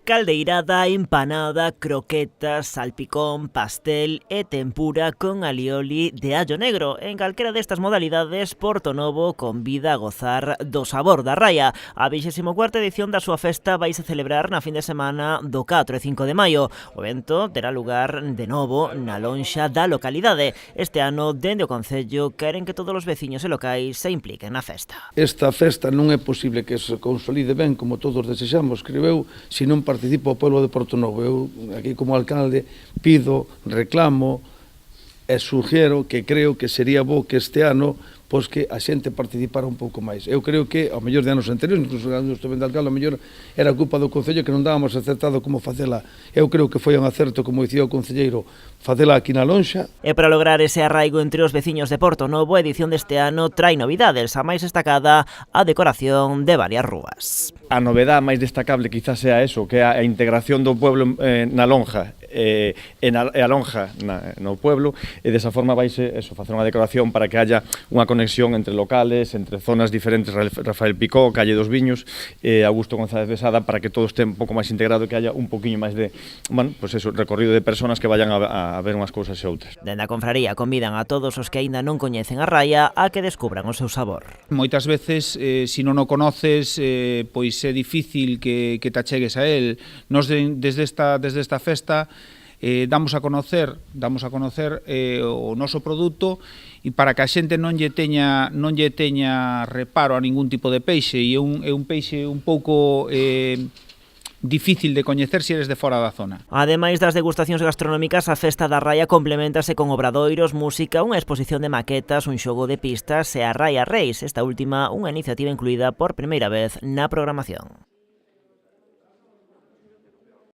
Caldeirada, empanada, croquetas, salpicón, pastel e tempura con alioli de allo negro. En calquera destas modalidades, Portonovo convida a gozar do sabor da raia. A 24ª edición da súa festa vaise celebrar na fin de semana do 4 e 5 de maio. O evento terá lugar de novo na lonxa da localidade. Este ano, dende o Concello, queren que todos os veciños e locais se impliquen na festa. Esta festa non é posible que se consolide ben como todos desexamos, creo eu, se non participa o pueblo de Portonovo. Eu, aquí como alcalde, pido, reclamo e suxero que creo que sería bo que este ano pois que a xente participara un pouco máis. Eu creo que, ao mellor de anos anteriores, incluso cando estuve de alcalde, ao mellor era culpa do Concello que non dábamos acertado como facela. Eu creo que foi un acerto, como dicía o concelleiro, facela aquí na lonxa. E para lograr ese arraigo entre os veciños de Portonovo, a edición deste ano trae novidades, a máis destacada a decoración de varias rúas. A novedade máis destacable quizás sea eso, que é a integración do pueblo na lonja e a lonja no pueblo, e desa forma vaise facer unha decoración para que haya unha conexión entre locales, entre zonas diferentes, Rafael Picó, Calle dos Viños e Augusto González de Sada, para que todo este un pouco máis integrado e que haya un poquinho máis de, bueno, pues eso, recorrido de personas que vayan a ver unhas cousas e outras. Dende a confraría convidan a todos os que aínda non coñecen a raia a que descubran o seu sabor. Moitas veces, se non o conoces, pois é difícil que te achegues a él. Nos desde esta festa damos a conocer o noso produto, e para que a xente non lle teña reparo a ningún tipo de peixe, e é un peixe un pouco difícil de coñecer se eres de fora da zona. Ademais das degustacións gastronómicas, a festa da raia complementase con obradoiros, música, unha exposición de maquetas, un xogo de pistas e a Raia Reis, esta última unha iniciativa incluída por primeira vez na programación.